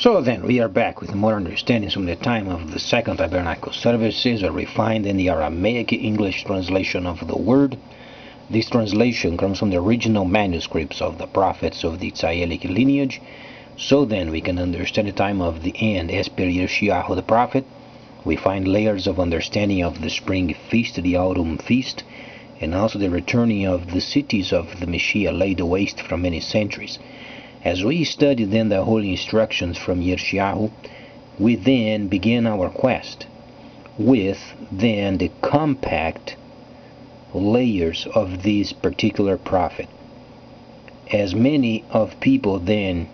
So then, we are back with more understandings from the time of the Second Tabernacle services, a refined in the Aramaic English translation of the Word. This translation comes from the original manuscripts of the prophets of the Israelic lineage. So then, we can understand the time of the end as per Yeshayahu the prophet. We find layers of understanding of the spring feast, the autumn feast, and also the returning of the cities of the Messiah laid waste from many centuries. As we study then the holy instructions from Yeshayahu, we then begin our quest with then the compact layers of this particular prophet. As many of people then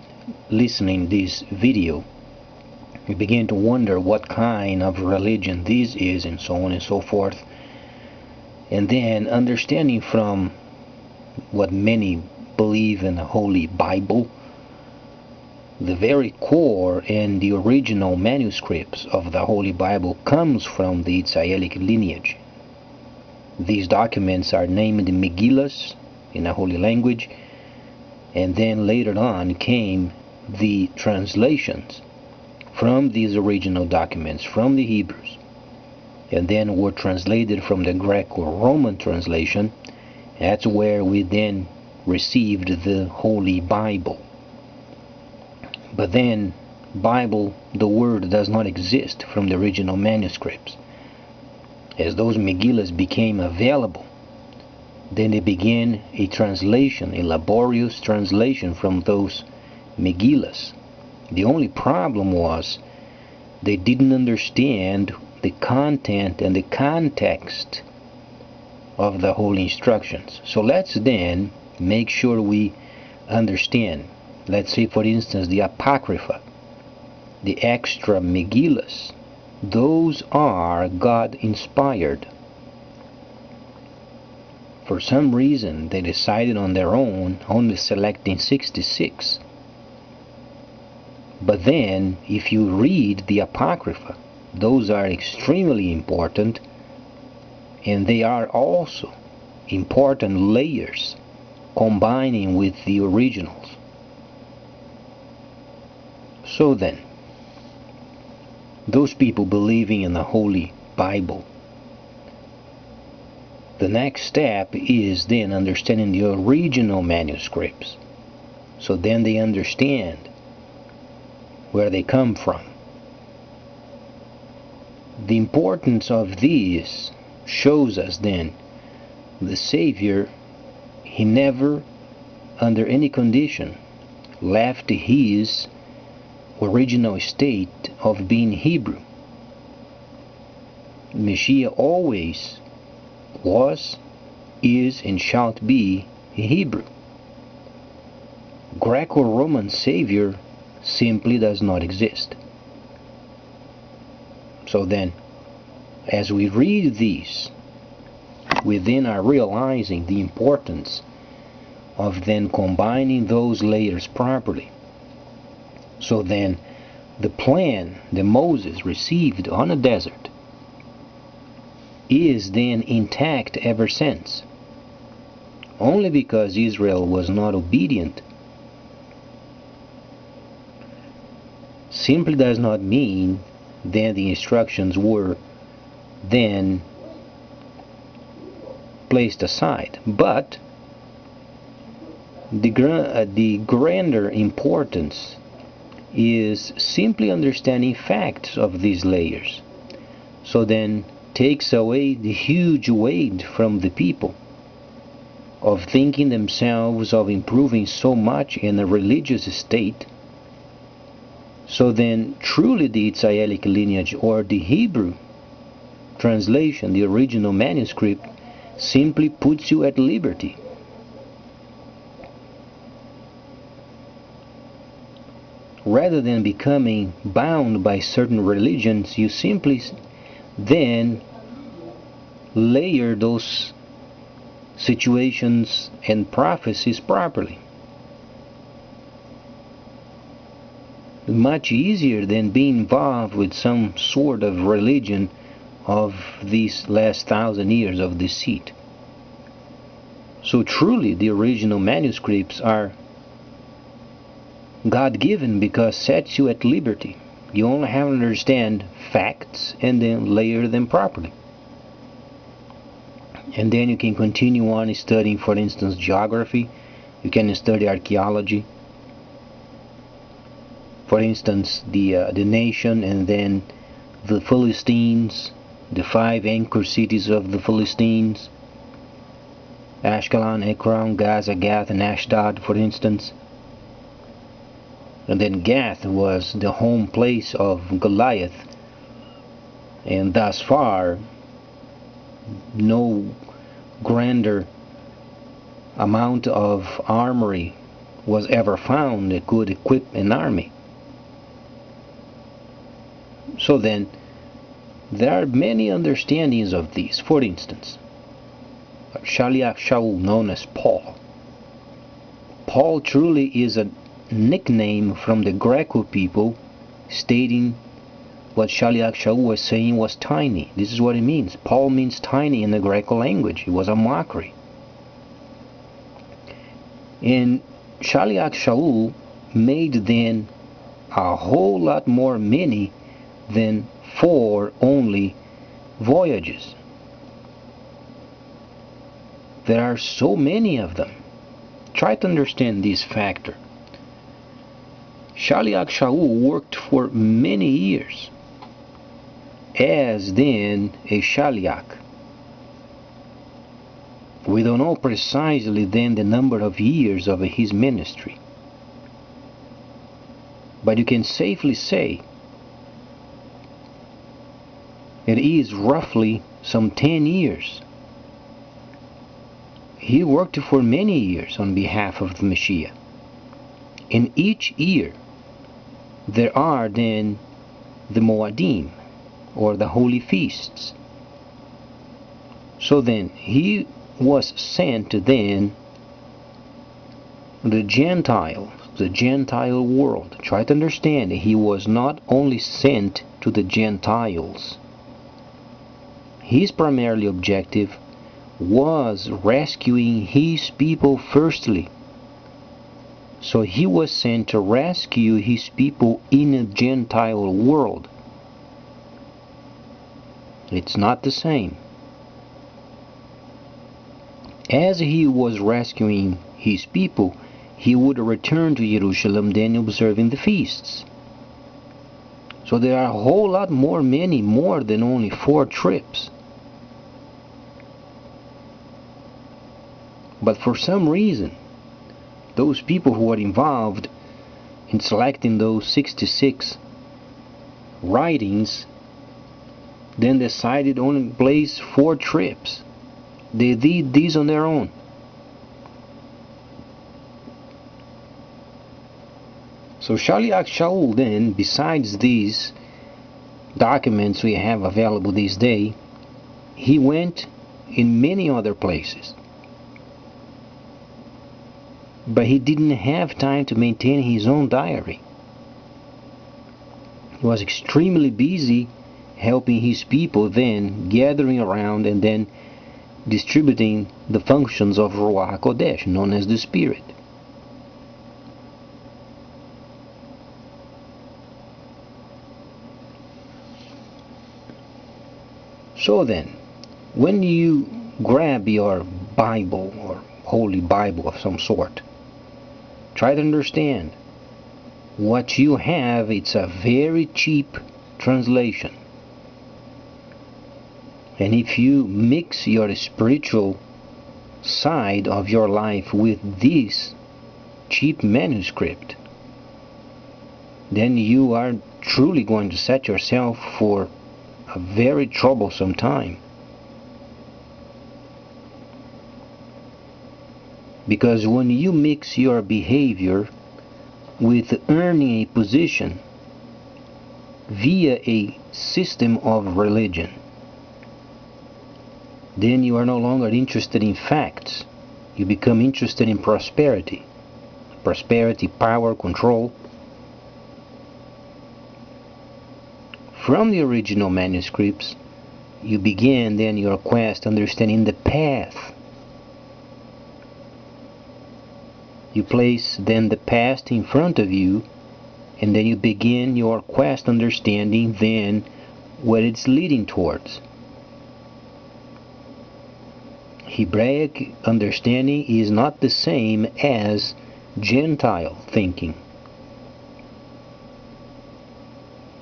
listening this video, we begin to wonder what kind of religion this is, and so on and so forth. And then understanding from what many believe in the Holy Bible, the very core and the original manuscripts of the Holy Bible comes from the Israelic lineage. These documents are named Megillas in the Holy Language, and then later on came the translations from these original documents from the Hebrews, and then were translated from the Greco-Roman translation. That's where we then received the Holy Bible. But then, Bible, the word, does not exist from the original manuscripts. As those Megillas became available, then they began a translation, a laborious translation from those Megillas. The only problem was they didn't understand the content and the context of the holy instructions. So let's then make sure we understand. Let's say, for instance, the Apocrypha, the extra Megillas. Those are God-inspired. For some reason, they decided on their own, only selecting 66. But then, if you read the Apocrypha, those are extremely important, and they are also important layers combining with the originals. So then, those people believing in the Holy Bible, the next step is then understanding the original manuscripts. So then they understand where they come from. The importance of these shows us then the Savior, he never, under any condition, left his original state of being Hebrew. Messiah always was, is, and shall be Hebrew. Greco-Roman Savior simply does not exist. So then, as we read these, we then are realizing the importance of then combining those layers properly. So then, the plan that Moses received on the desert is then intact ever since. Only because Israel was not obedient simply does not mean that the instructions were then placed aside. But the grander importance is simply understanding facts of these layers. So then takes away the huge weight from the people of thinking themselves of improving so much in a religious state. So then truly the Israelic lineage, or the Hebrew translation, the original manuscript, simply puts you at liberty. Rather than becoming bound by certain religions, you simply then layer those situations and prophecies properly. Much easier than being involved with some sort of religion of these last 1,000 years of deceit. So truly the original manuscripts are God-given because sets you at liberty. You only have to understand facts and then layer them properly. And then you can continue on studying, for instance, geography. You can study archaeology. For instance, the nation, and then the Philistines, the 5 anchor cities of the Philistines, Ashkelon, Ekron, Gaza, Gath, and Ashdod, for instance. And then Gath was the home place of Goliath, and thus far no grander amount of armory was ever found that could equip an army. So then there are many understandings of these. For instance, Shaliach Shaul, known as Paul. Paul truly is a nickname from the Greco people, stating what Shaliach Shaul was saying was tiny. This is what it means. Paul means tiny in the Greco language. It was a mockery. And Shaliach Shaul made then a whole lot more many than 4 only voyages. There are so many of them. Try to understand this factor. Shaliach Shaul worked for many years as then a Shaliach. We don't know precisely then the number of years of his ministry, but you can safely say it is roughly some 10 years. He worked for many years on behalf of the Messiah. In each year there are then the Moadim, or the holy feasts. So then he was sent to then the Gentile world. Try to understand, he was not only sent to the Gentiles. His primary objective was rescuing his people firstly. So he was sent to rescue his people in a Gentile world. It's not the same. As he was rescuing his people, he would return to Jerusalem, then observing the feasts. So there are a whole lot more than only 4 trips. But for some reason, those people who were involved in selecting those 66 writings then decided only to place 4 trips. They did these on their own. So Shaliach Shaul then, besides these documents we have available this day, he went in many other places. But he didn't have time to maintain his own diary. He was extremely busy helping his people then, gathering around and then distributing the functions of Ruach HaKodesh, known as the Spirit. So then, when you grab your Bible or Holy Bible of some sort, try to understand what you have. It's a very cheap translation. And if you mix your spiritual side of your life with this cheap manuscript, then you are truly going to set yourself for a very troublesome time. Because when you mix your behavior with earning a position via a system of religion, then you are no longer interested in facts. You become interested in prosperity. Prosperity, power, control. From the original manuscripts, you begin then your quest understanding the path You place then the past in front of you, and then you begin your quest understanding then what it's leading towards. Hebraic understanding is not the same as Gentile thinking.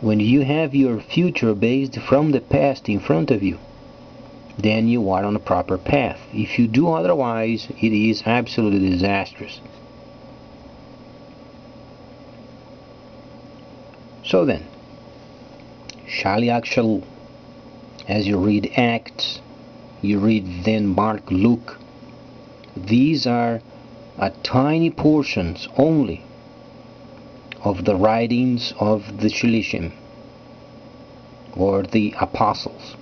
When you have your future based from the past in front of you, then you are on a proper path. If you do otherwise, it is absolutely disastrous. So then, Shaliach Shaul, as you read Acts, you read then Mark, Luke, these are a tiny portions only of the writings of the Shilishim, or the apostles.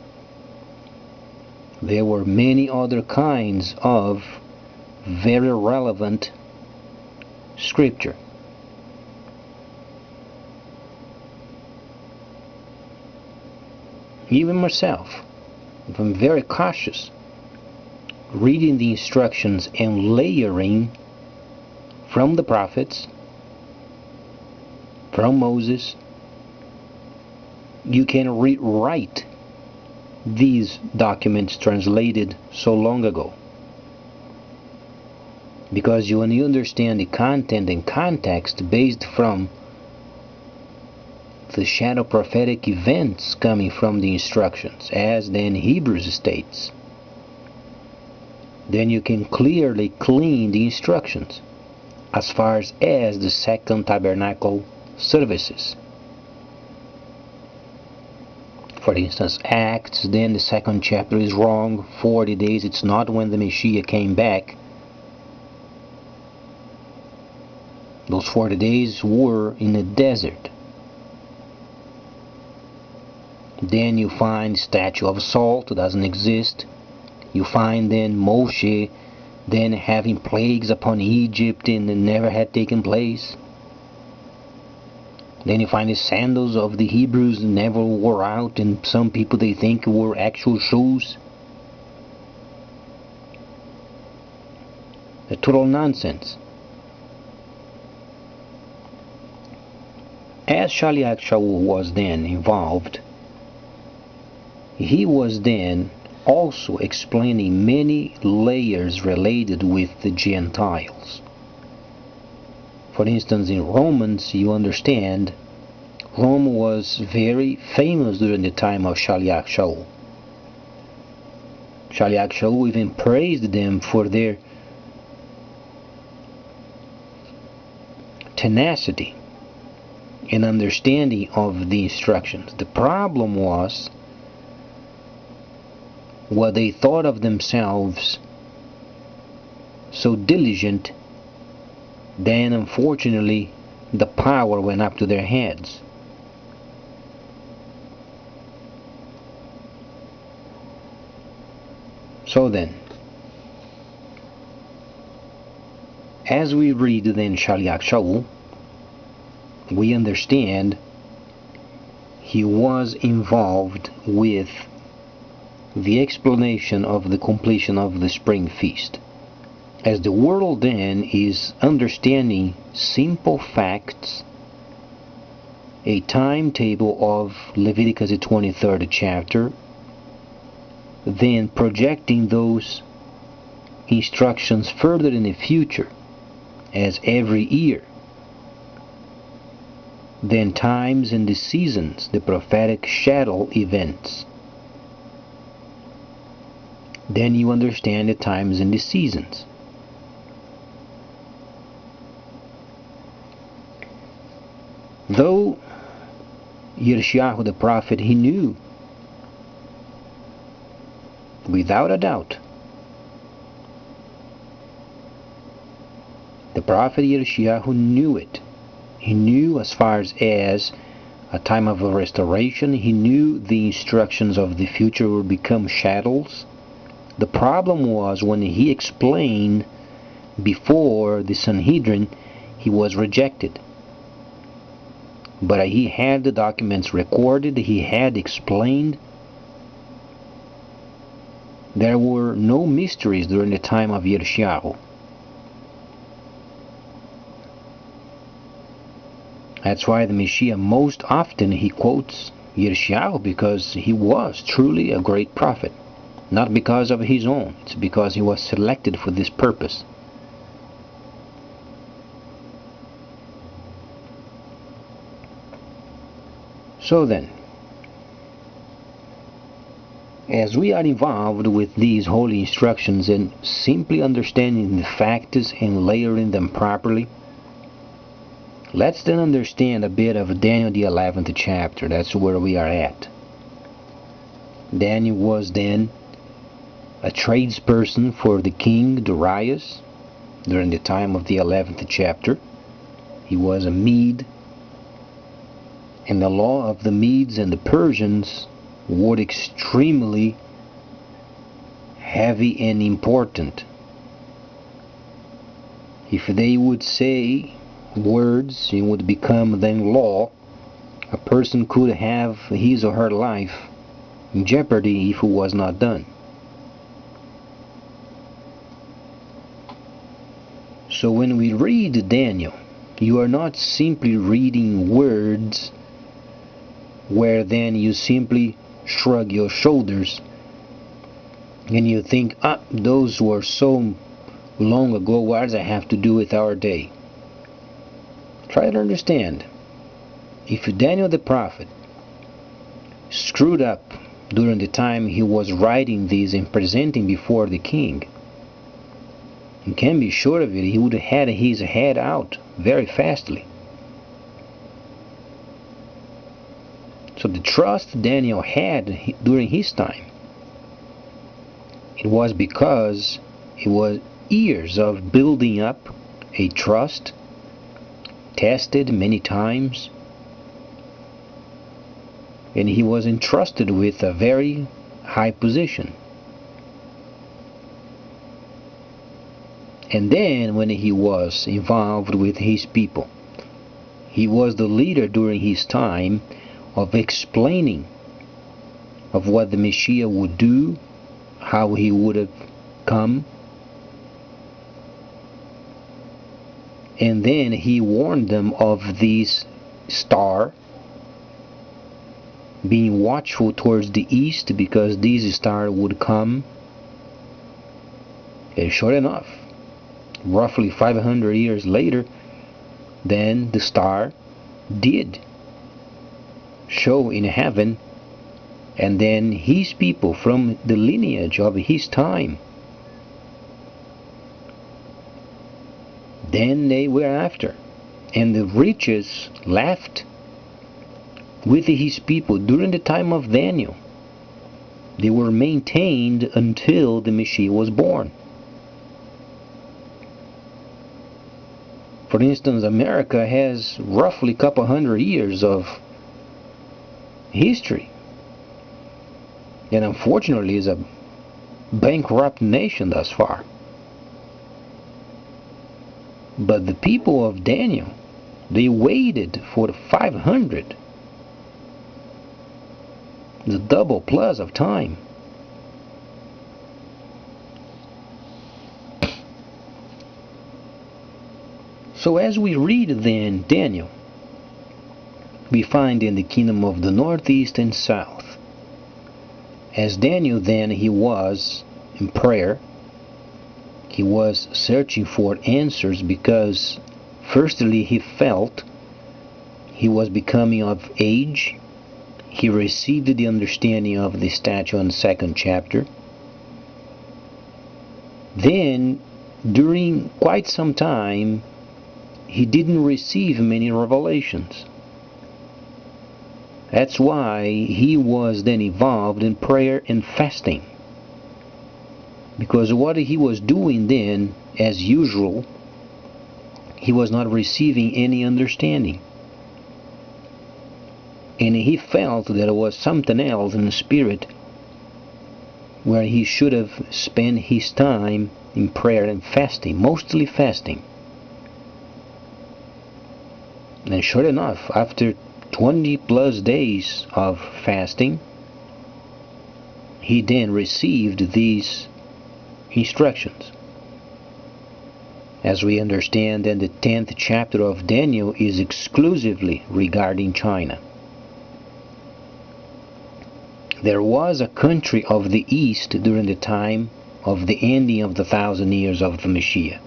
There were many other kinds of very relevant scripture. Even myself, if I'm very cautious, reading the instructions and layering from the prophets, from Moses, you can rewrite these documents translated so long ago. Because when you understand the content and context based from the shadow prophetic events coming from the instructions, as then Hebrews states, then you can clearly clean the instructions as far as the second tabernacle services. For instance, Acts, then the second chapter is wrong. 40 days, it's not when the Messiah came back. Those 40 days were in the desert. Then you find statue of salt doesn't exist. You find then Moshe then having plagues upon Egypt and it never had taken place. Then you find the sandals of the Hebrews never wore out, and some people they think were actual shoes. A total nonsense. As Shaliach Shaul was then involved, he was then also explaining many layers related with the Gentiles. For instance, in Romans, you understand, Rome was very famous during the time of Shaliach Shaul. Shaliach Shaul even praised them for their tenacity and understanding of the instructions. The problem was what they thought of themselves so diligent, then unfortunately the power went up to their heads. So then, as we read then Shaliach Shaul, we understand he was involved with the explanation of the completion of the spring feast. As the world then is understanding simple facts, a timetable of Leviticus the 23rd chapter, then projecting those instructions further in the future, as every year, then times and the seasons, the prophetic shadow events. Then you understand the times and the seasons. Though Yeshayahu the prophet, he knew, without a doubt, the prophet Yeshayahu knew it. He knew as far as a time of restoration, he knew the instructions of the future will become shadows. The problem was when he explained before the Sanhedrin, he was rejected. But he had the documents recorded, he had explained. There were no mysteries during the time of Yeshayahu. That's why the Messiah most often he quotes Yirmiyahu, because he was truly a great prophet. Not because of his own, it's because he was selected for this purpose. So then, as we are involved with these holy instructions and simply understanding the facts and layering them properly, let's then understand a bit of Daniel the 11th chapter. That's where we are at. Daniel was then a tradesperson for the king Darius during the time of the 11th chapter. He was a Mede, and the law of the Medes and the Persians were extremely heavy and important. If they would say words, it would become then law. A person could have his or her life in jeopardy if it was not done. So when we read Daniel, you are not simply reading words where then you simply shrug your shoulders and you think, those were so long ago, what does that have to do with our day? Try to understand. If Daniel the prophet screwed up during the time he was writing these and presenting before the king, you can be sure of it, he would have had his head out very fastly. So the trust Daniel had during his time, it was because it was years of building up a trust, tested many times, and he was entrusted with a very high position. And then when he was involved with his people, he was the leader during his time of explaining of what the Messiah would do, how he would have come. And then he warned them of this star being watchful towards the east, because this star would come. And sure enough, roughly 500 years later, then the star did show in heaven, and then his people from the lineage of his time, then they were after, and the riches left with his people during the time of Daniel, they were maintained until the Messiah was born. For instance, America has roughly a couple hundred years of history, and unfortunately is a bankrupt nation thus far. But the people of Daniel, they waited for the 500, the double plus of time. So as we read then Daniel, we find in the kingdom of the northeast and south, as Daniel then he was in prayer, he was searching for answers, because firstly he felt he was becoming of age. He received the understanding of the statute in the 2nd chapter. Then during quite some time he didn't receive many revelations. That's why he was then involved in prayer and fasting, because what he was doing then, as usual, he was not receiving any understanding, and he felt that there was something else in the spirit where he should have spent his time in prayer and fasting, mostly fasting. And sure enough, after 20 plus days of fasting, he then received these instructions. As we understand, then the 10th chapter of Daniel is exclusively regarding China. There was a country of the east during the time of the ending of the 1,000 years of the Messiah.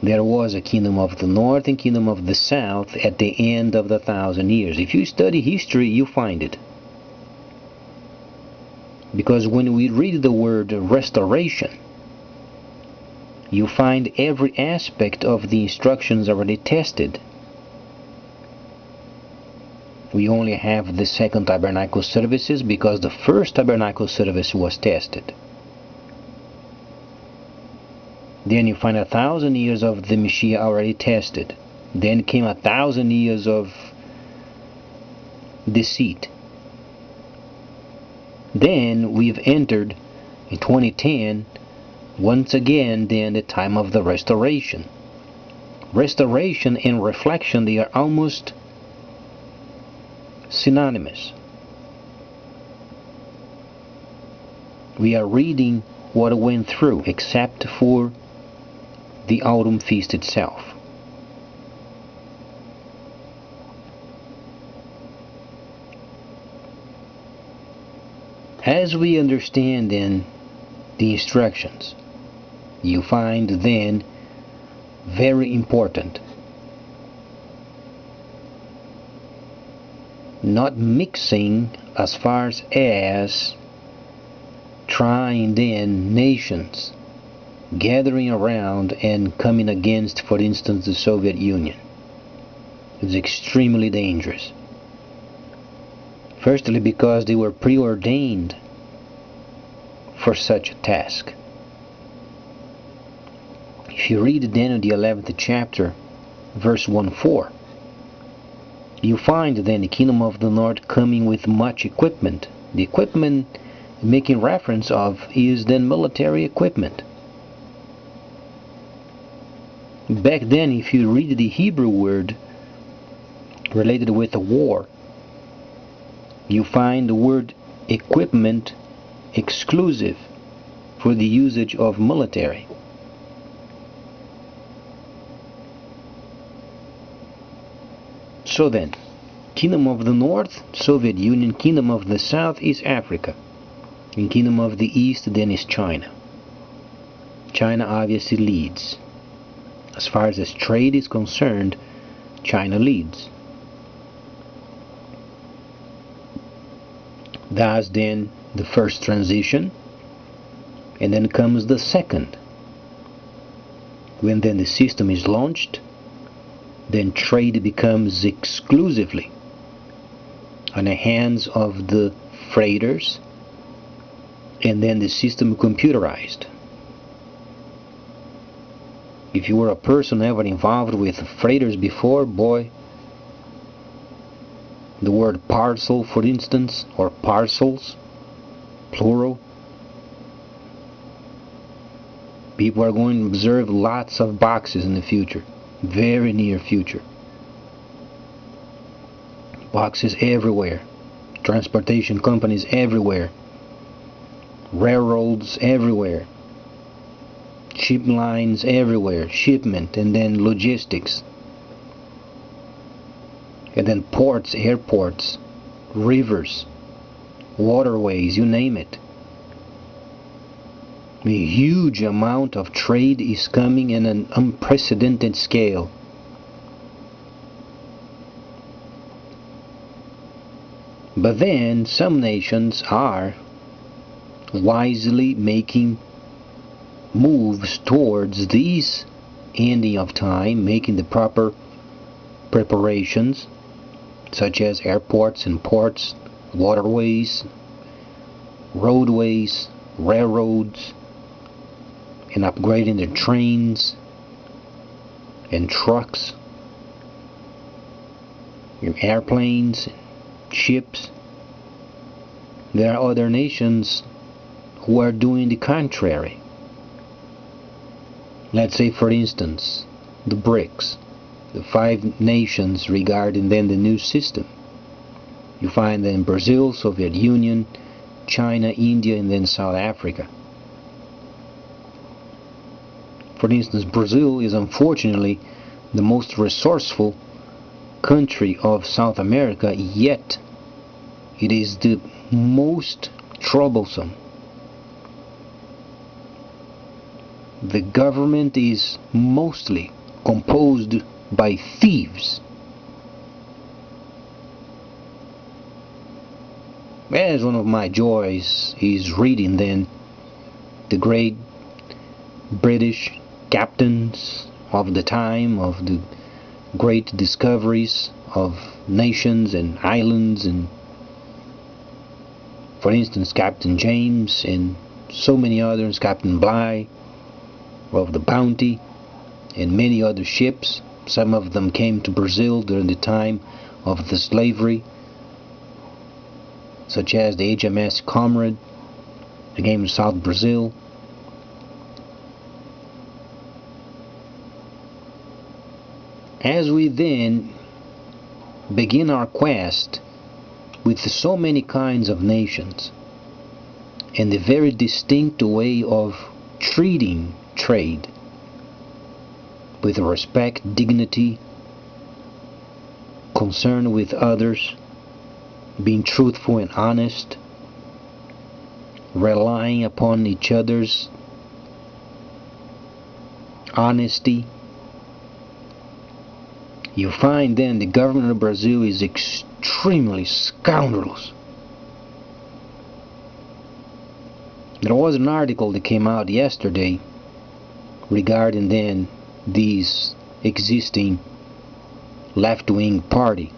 There was a kingdom of the north and kingdom of the south at the end of the 1,000 years. If you study history, you find it. Because when we read the word restoration, you find every aspect of the instructions already tested. We only have the second tabernacle services because the first tabernacle service was tested. Then you find 1,000 years of the Messiah already tested. Then came 1,000 years of deceit. Then we've entered in 2010 once again then the time of the restoration. Restoration and reflection, they are almost synonymous. We are reading what went through, except for the autumn feast itself. As we understand then the instructions, you find then very important not mixing as far as trying then nations gathering around and coming against, for instance, the Soviet Union. It's extremely dangerous. Firstly, because they were preordained for such a task. If you read Daniel the 11th chapter, verse 1-4, you find then the kingdom of the north coming with much equipment. The equipment making reference of is then military equipment. Back then, if you read the Hebrew word related with a war, you find the word equipment exclusive for the usage of military. So then, kingdom of the north, Soviet Union, kingdom of the south is Africa, and kingdom of the east then is China. China obviously leads. As far as trade is concerned, China leads. That's then the first transition, and then comes the second. When then the system is launched, then trade becomes exclusively on the hands of the freighters, and then the system computerized. If you were a person ever involved with freighters before, boy, the word parcel, for instance, or parcels, plural, people are going to observe lots of boxes in the future, very near future. Boxes everywhere, transportation companies everywhere, railroads everywhere, ship lines everywhere, shipment and then logistics, and then ports, airports, rivers, waterways, you name it. A huge amount of trade is coming in an unprecedented scale. But then some nations are wisely making moves towards this ending of time, making the proper preparations, such as airports and ports, waterways, roadways, railroads, and upgrading their trains and trucks and airplanes, ships. There are other nations who are doing the contrary. Let's say, for instance, the BRICS, the 5 nations regarding then the new system. You find then Brazil, Soviet Union, China, India, and then South Africa. For instance, Brazil is unfortunately the most resourceful country of South America, yet it is the most troublesome. The government is mostly composed by thieves. As one of my joys is reading then the great British captains of the time, of the great discoveries of nations and islands, and for instance Captain James and so many others, Captain Bligh of the Bounty and many other ships. Some of them came to Brazil during the time of the slavery, such as the HMS Comrade that came to South Brazil. As we then begin our quest with so many kinds of nations and the very distinct way of treating trade with respect, dignity, concern with others, being truthful and honest, relying upon each other's honesty, you find then the government of Brazil is extremely scoundrelous. There was an article that came out yesterday regarding then these existing left-wing party.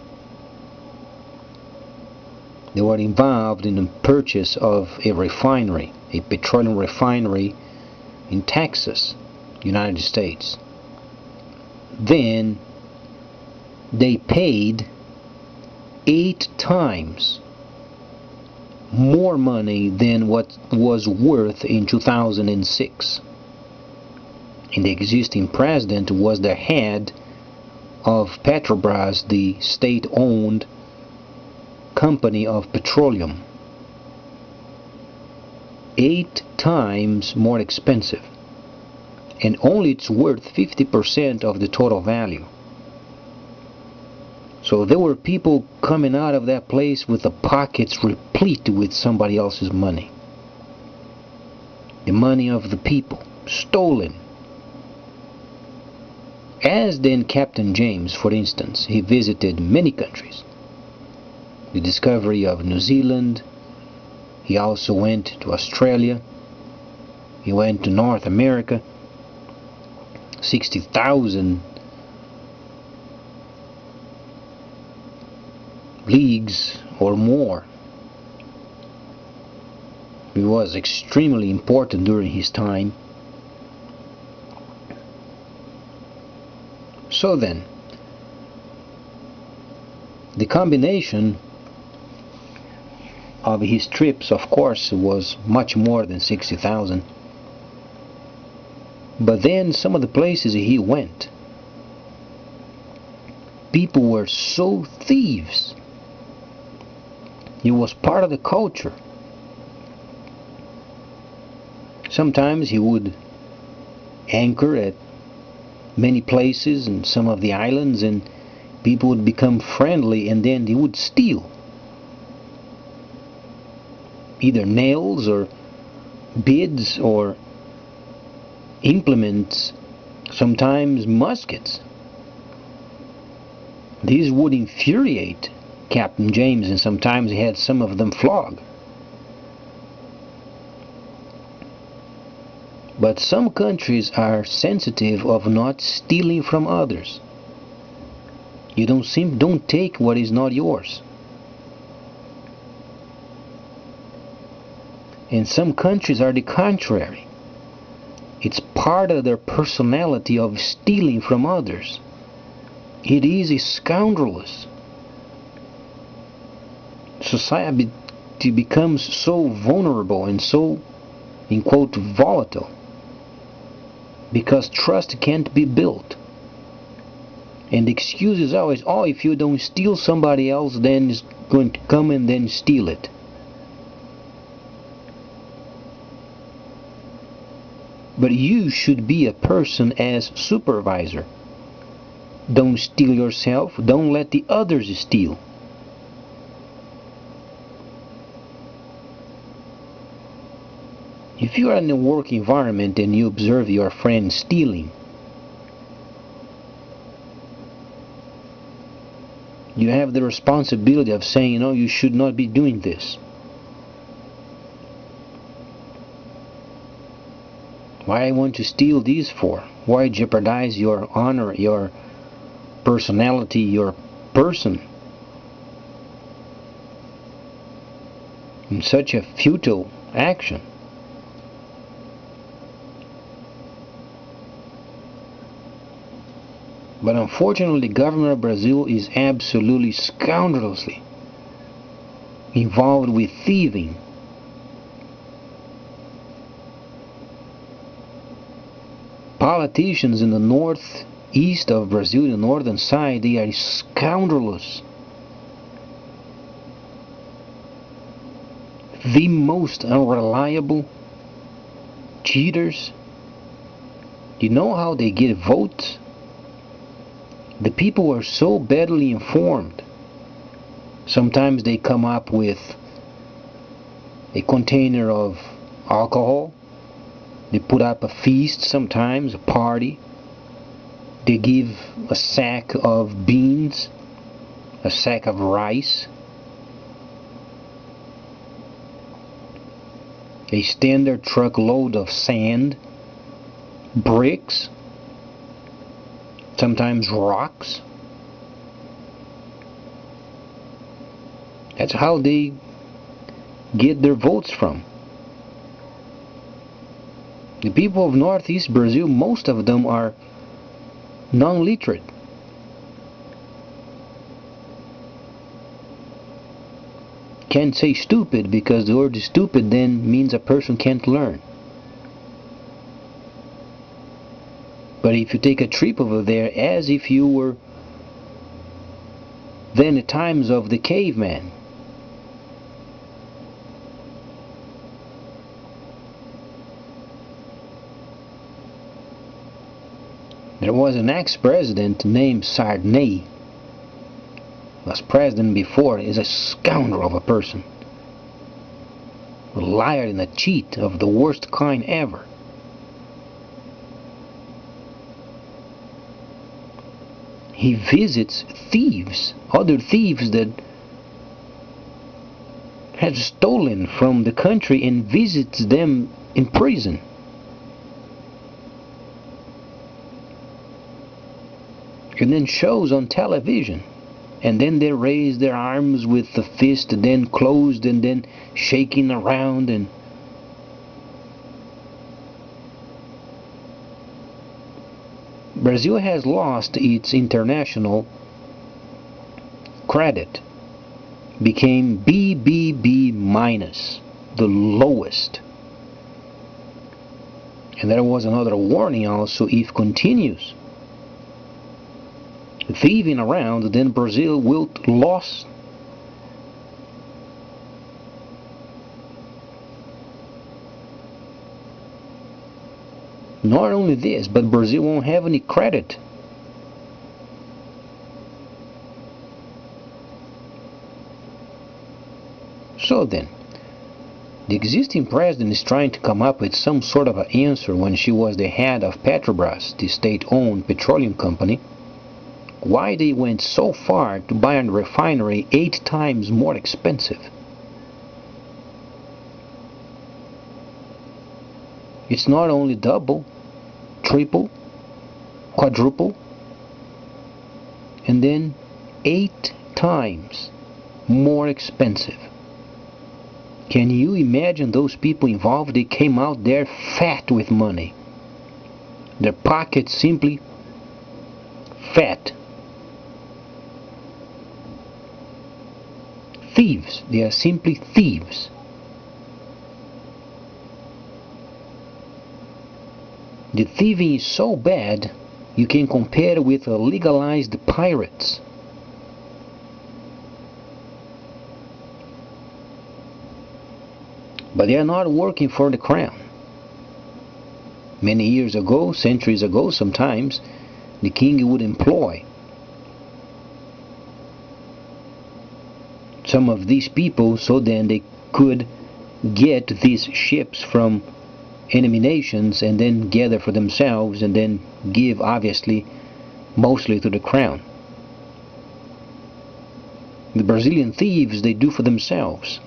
They were involved in the purchase of a refinery, a petroleum refinery in Texas, United States. Then they paid 8 times more money than what was worth in 2006. And the existing president was the head of Petrobras, the state-owned company of petroleum. 8 times more expensive, and only it's worth 50% of the total value. So there were people coming out of that place with the pockets replete with somebody else's money. The money of the people, stolen. As then Captain James, for instance, he visited many countries. The discovery of New Zealand. He also went to Australia. He went to North America. 60,000 leagues or more. He was extremely important during his time. So then, the combination of his trips, of course, was much more than 60,000. But then some of the places he went, people were so thieves. It was part of the culture. Sometimes he would anchor at many places in some of the islands, and people would become friendly, and then he would steal either nails or beads or implements, sometimes muskets. These would infuriate Captain James, and sometimes he had some of them flogged. But some countries are sensitive of not stealing from others. You don't take what is not yours. And some countries are the contrary. It's part of their personality of stealing from others. It is scoundrelous. Society becomes so vulnerable and so, in quote, volatile, because trust can't be built. And the excuse is always, oh, if you don't steal, somebody else then is going to come and then steal it. But you should be a person as supervisor. Don't steal yourself. Don't let the others steal. If you are in a work environment and you observe your friend stealing, you have the responsibility of saying, no, you should not be doing this. Why I want to steal these for? Why jeopardize your honor, your personality, your person in such a futile action? But unfortunately, the government of Brazil is absolutely scoundrelously involved with thieving. Politicians in the northeast of Brazil, the northern side, they are scoundrelous. The most unreliable cheaters. You know how they get votes? The people are so badly informed. Sometimes they come up with a container of alcohol. They put up a feast, sometimes a party. They give a sack of beans, a sack of rice, a standard truckload of sand, bricks, sometimes rocks. That's how they get their votes from. The people of northeast Brazil, most of them are non-literate. Can't say stupid because the word stupid then means a person can't learn. But if you take a trip over there as if you were then the times of the caveman, there was an ex-president named Sarney, was president before, is a scoundrel of a person, a liar and a cheat of the worst kind ever. He visits thieves, other thieves that have stolen from the country, and visits them in prison. And then shows on television. And then they raise their arms with the fist, then closed, and then shaking around. And Brazil has lost its international credit. Became BBB minus, the lowest. And there was another warning also: if continues thieving around, then Brazil will lose. Not only this, but Brazil won't have any credit. So then, the existing president is trying to come up with some sort of an answer when she was the head of Petrobras, the state-owned petroleum company. Why they went so far to buy a refinery 8 times more expensive. It's not only double, triple, quadruple, and then 8 times more expensive. Can you imagine those people involved? They came out there fat with money. Their pockets simply fat. Thieves. They are simply thieves. The thieving is so bad, you can compare it with legalized pirates. But they are not working for the crown. Many years ago, centuries ago sometimes, the king would employ some of these people so then they could get these ships from enemy nations and then gather for themselves and then give, obviously, mostly to the crown. The Brazilian thieves, they do for themselves,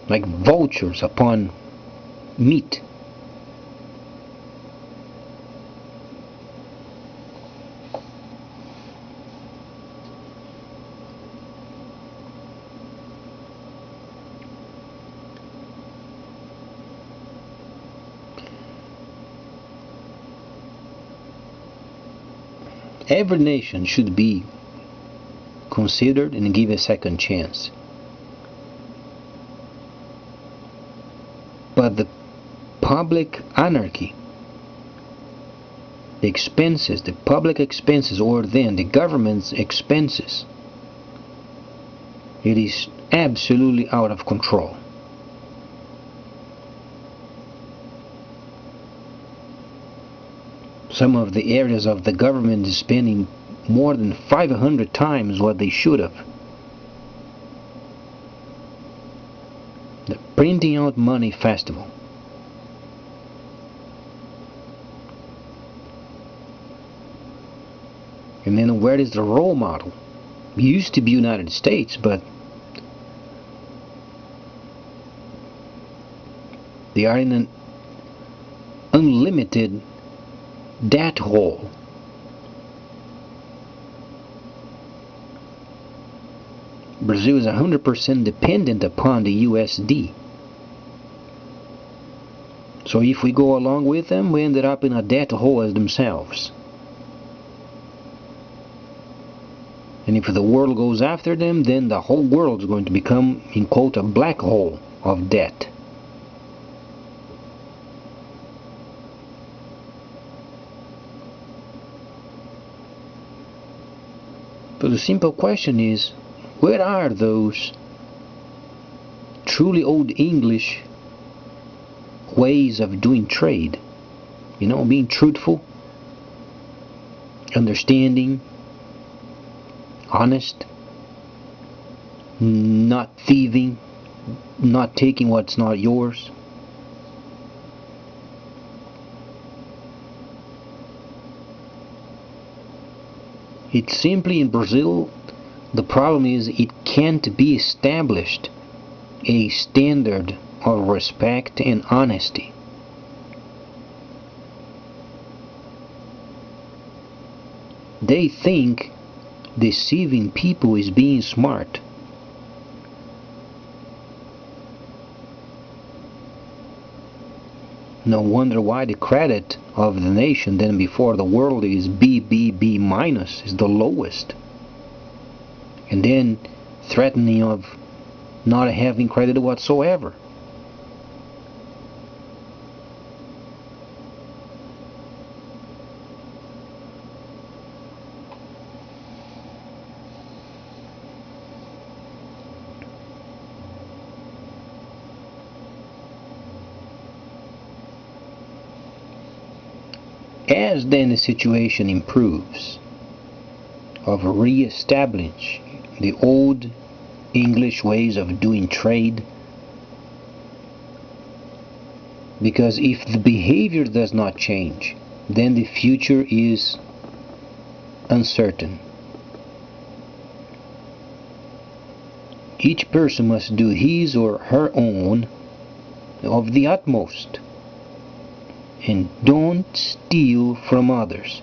like vultures upon meat. Every nation should be considered and give a second chance. But the public anarchy, the expenses, the public expenses, or then the government's expenses, it is absolutely out of control. Some of the areas of the government is spending more than 500 times what they should have. The printing out money festival. And then where is the role model? It used to be United States, but they are in an unlimited debt hole. Brazil is 100% dependent upon the USD. So if we go along with them, we ended up in a debt hole as themselves. And if the world goes after them, then the whole world is going to become, in quote, a black hole of debt. So the simple question is, where are those truly old English ways of doing trade? You know, being truthful, understanding, honest, not thieving, not taking what's not yours. It's simply in Brazil, the problem is it can't be established a standard of respect and honesty. They think deceiving people is being smart. No wonder why the credit of the nation then before the world is B minus, is the lowest. And then threatening of not having credit whatsoever. As then the situation improves, of re-establish the old English ways of doing trade, because if the behavior does not change, then the future is uncertain. Each person must do his or her own of the utmost, and don't steal from others.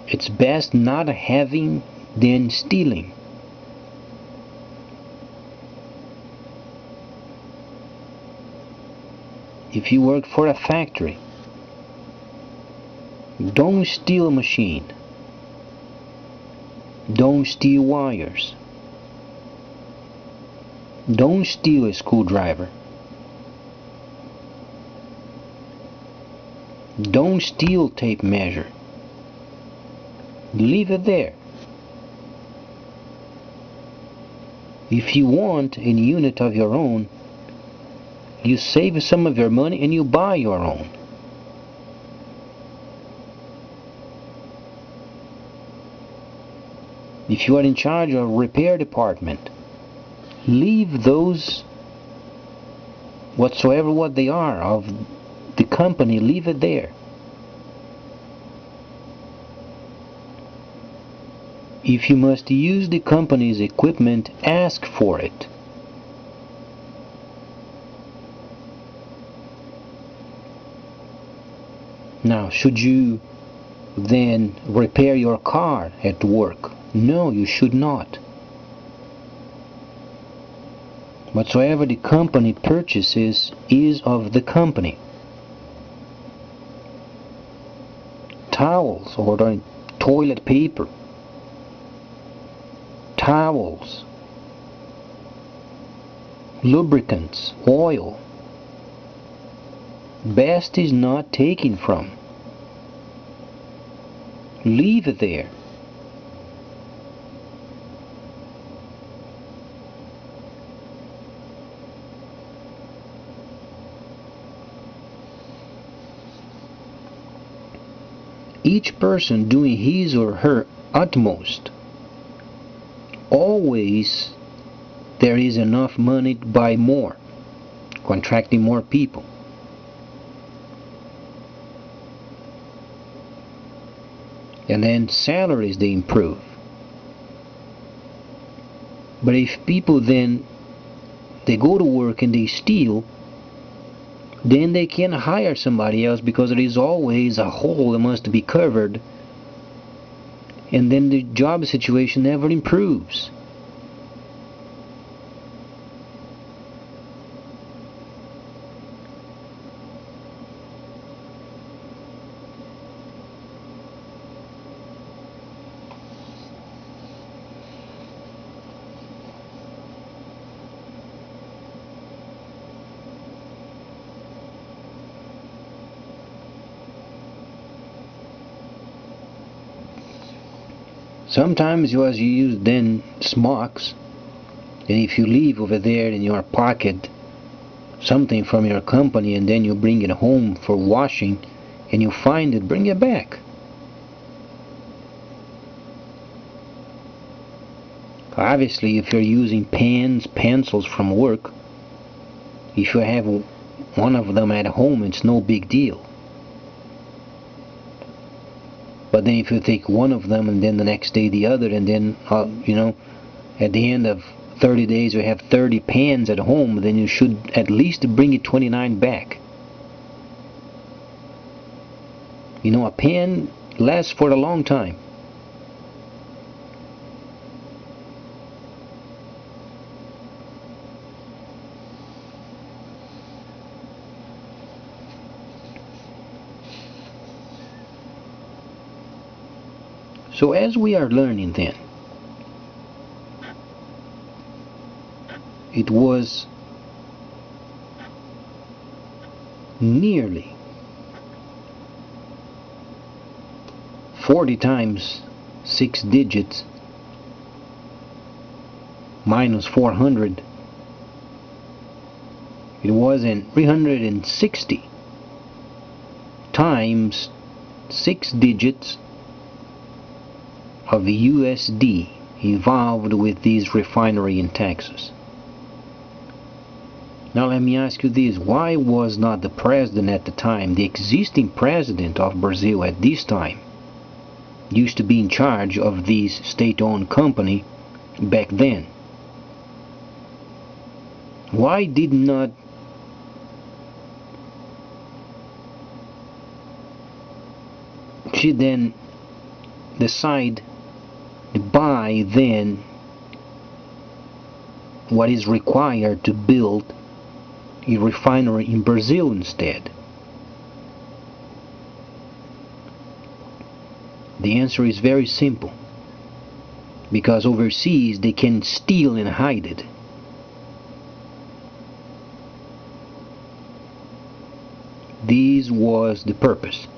It's best not having than stealing. If you work for a factory, don't steal a machine. Don't steal wires. Don't steal a screwdriver. Don't steal tape measure. Leave it there. If you want a unit of your own, you save some of your money and you buy your own. If you are in charge of a repair department, leave those, whatsoever what they are, of the company, leave it there. If you must use the company's equipment, ask for it. Now, should you then repair your car at work? No, you should not. Whatsoever the company purchases is of the company. Towels or toilet paper, towels, lubricants, oil, best is not taken from. Leave it there. Each person doing his or her utmost. Always there is enough money to buy more, contracting more people. And then salaries, they improve. But if people then they go to work and they steal, then they can hire somebody else, because there is always a hole that must be covered, and then the job situation never improves. Sometimes you use then smocks, and if you leave over there in your pocket something from your company and then you bring it home for washing and you find it, bring it back. Obviously, if you're using pens, pencils from work, if you have one of them at home, it's no big deal. But then if you take one of them and then the next day the other, and then at the end of 30 days you have 30 pens at home, then you should at least bring it 29 back. A pen lasts for a long time. So as we are learning then, it was nearly 40 times 6 digits minus 400. It was in 360 times 6 digits of the USD involved with these refinery and taxes. Now let me ask you this: why was not the president at the time, the existing president of Brazil at this time, used to be in charge of this state-owned company back then? Why did not she then decide to buy then what is required to build a refinery in Brazil instead? The answer is very simple: because overseas they can steal and hide it. This was the purpose.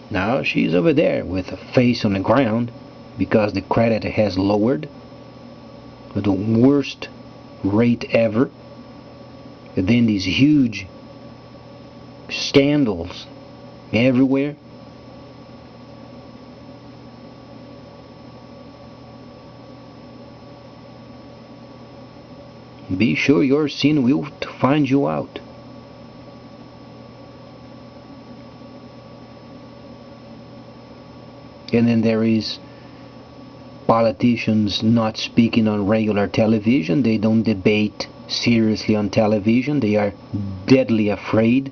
Now she's over there with a face on the ground because the credit has lowered to the worst rate ever. And then these huge scandals everywhere. Be sure your sin will find you out. And then there is politicians not speaking on regular television. They don't debate seriously on television. They are deadly afraid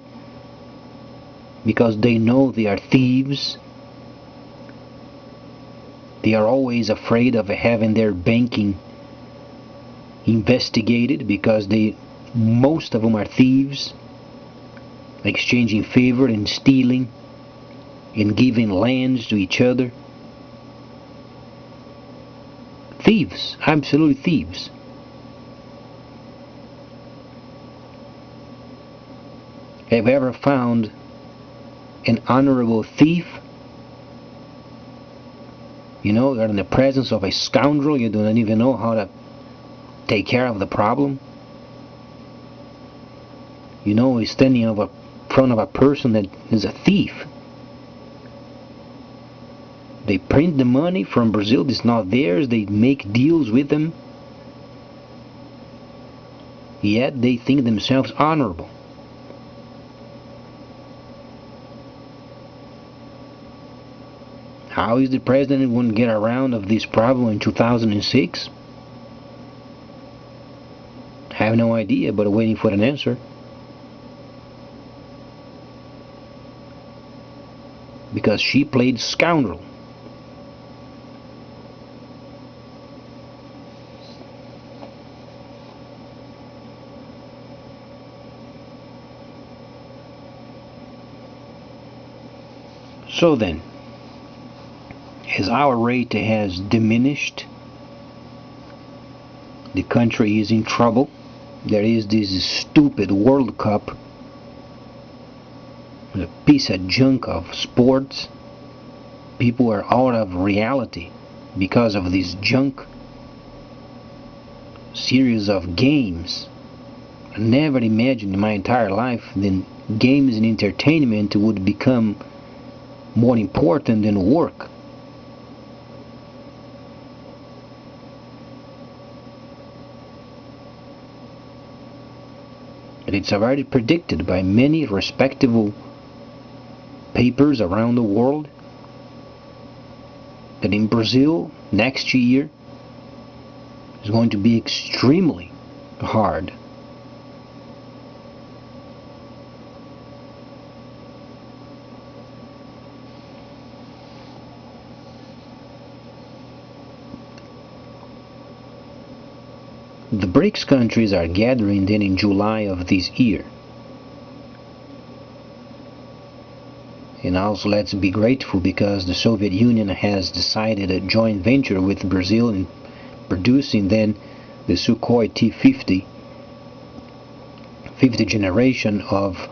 because they know they are thieves. They are always afraid of having their banking investigated because most of them are thieves, exchanging favor and stealing and giving lands to each other. Thieves, absolute thieves. Have you ever found an honorable thief? You know, you're in the presence of a scoundrel, you don't even know how to take care of the problem. You know, he's standing in front of a person that is a thief. They print the money from Brazil, it's not theirs, they make deals with them. Yet they think themselves honorable. How is the president going to get around of this problem in 2006? I have no idea, but waiting for an answer. Because she played scoundrel. So then, as our rate has diminished, the country is in trouble. There is this stupid World Cup, a piece of junk of sports. People are out of reality because of this junk series of games. I never imagined in my entire life that games and entertainment would become more important than work. It's already predicted by many respectable papers around the world that in Brazil next year is going to be extremely hard. The BRICS countries are gathering then in July of this year. And also let's be grateful because the Soviet Union has decided a joint venture with Brazil in producing then the Sukhoi T-50 50th generation of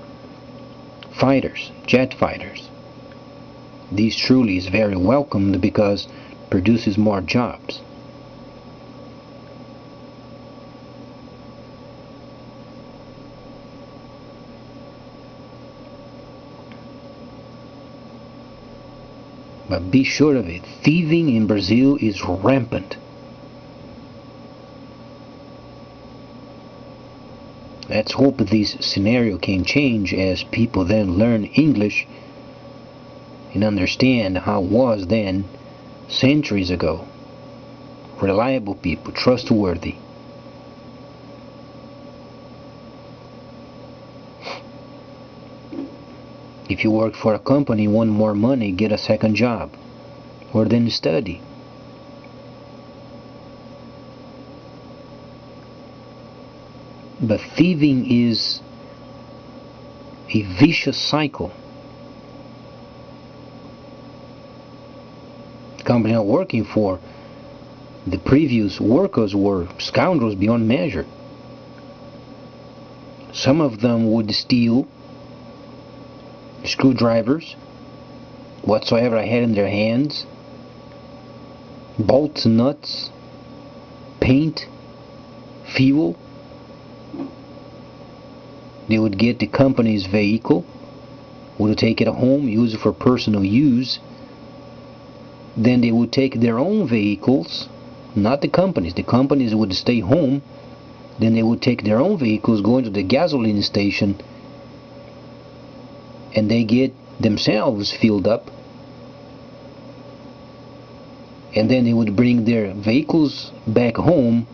fighters, jet fighters. This truly is very welcomed because it produces more jobs. But be sure of it, thieving in Brazil is rampant. Let's hope this scenario can change as people then learn English and understand how it was then centuries ago. Reliable people, trustworthy. If you work for a company, want more money, get a second job, or then study. But thieving is a vicious cycle. The company I'm working for, the previous workers were scoundrels beyond measure. Some of them would steal screwdrivers whatsoever I had in their hands, bolts, nuts, paint, fuel. They would get the company's vehicle, would take it home, use it for personal use. Then they would take their own vehicles, not the companies. The companies would stay home. Then they would take their own vehicles, go into the gasoline station, and they get themselves filled up. And then they would bring their vehicles back home,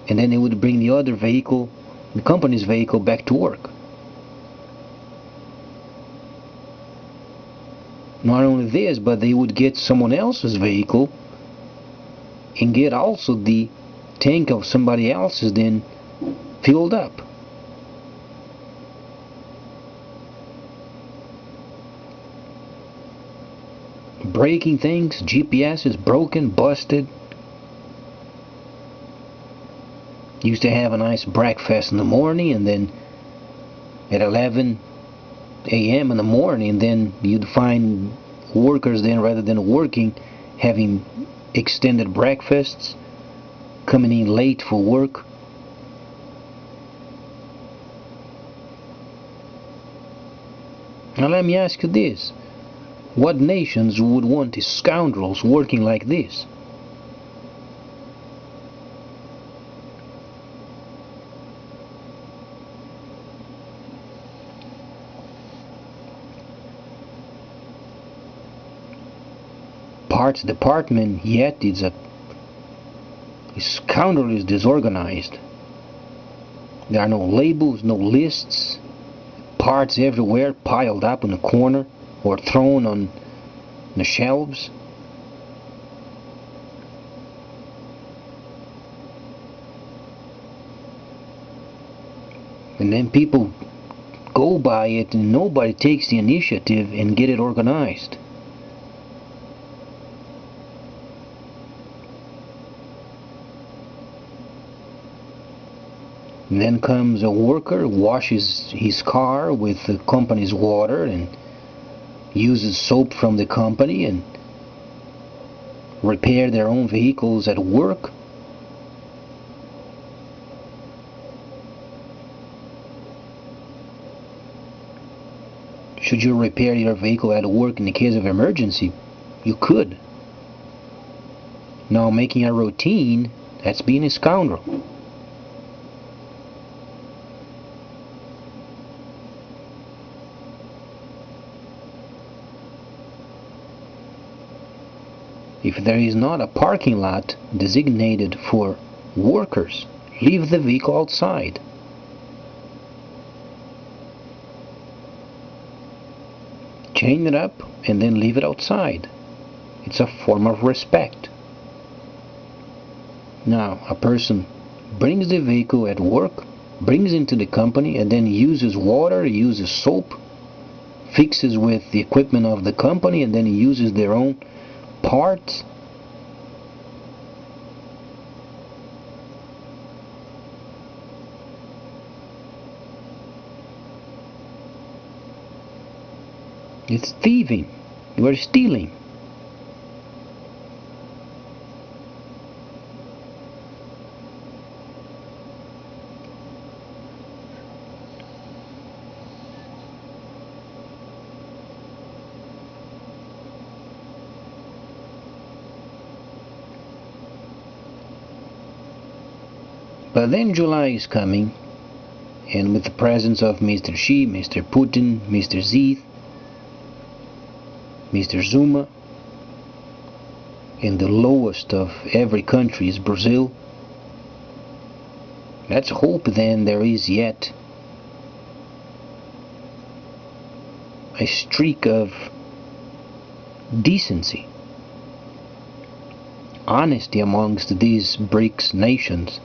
and then they would bring the other vehicle, the company's vehicle, back to work. Not only this, but they would get someone else's vehicle and get also the tank of somebody else's then filled up. Breaking things, GPS is broken, busted. Used to have a nice breakfast in the morning, and then at 11 a.m. in the morning, then you'd find workers then, rather than working, having extended breakfasts, coming in late for work. Now let me ask you this: what nations would want these scoundrels working like this? Parts department, yet it's a scoundrel, is disorganized. There are no labels, no lists, parts everywhere piled up in a corner or thrown on the shelves. And then people go by it and nobody takes the initiative and get it organized. And then comes a worker, washes his car with the company's water and uses soap from the company, and repair their own vehicles at work. Should you repair your vehicle at work in the case of emergency, you could. Now making a routine, that's being a scoundrel. If there is not a parking lot designated for workers, leave the vehicle outside. Chain it up and then leave it outside. It's a form of respect. Now, a person brings the vehicle at work, brings it into the company, and then uses water, uses soap, fixes with the equipment of the company, and then uses their own parts. It's thieving. You are stealing. But then July is coming, and with the presence of Mr. Xi, Mr. Putin, Mr. Xi, Mr. Zuma, and the lowest of every country is Brazil. Let's hope then there is yet a streak of decency, honesty amongst these BRICS nations.